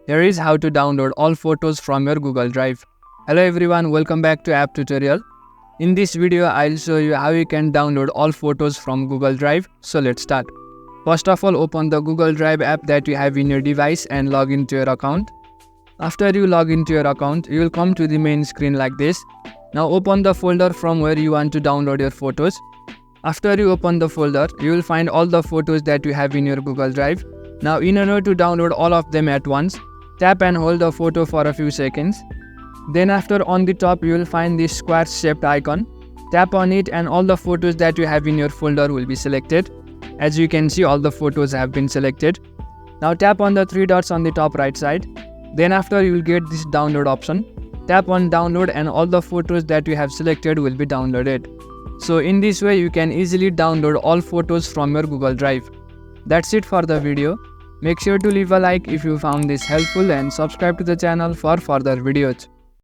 Here is how to download all photos from your Google Drive. Hello everyone, welcome back to app tutorial. In this video, I'll show you how you can download all photos from Google Drive. So let's start. First of all, open the Google Drive app that you have in your device and log into your account. After you log into your account, you will come to the main screen like this. Now open the folder from where you want to download your photos. After you open the folder, you will find all the photos that you have in your Google Drive. Now in order to download all of them at once, tap and hold the photo for a few seconds. Then after, on the top you will find this square shaped icon. Tap on it and all the photos that you have in your folder will be selected. As you can see, all the photos have been selected. Now tap on the three dots on the top right side. Then after, you will get this download option. Tap on download and all the photos that you have selected will be downloaded. So in this way you can easily download all photos from your Google Drive. That's it for the video. Make sure to leave a like if you found this helpful and subscribe to the channel for further videos.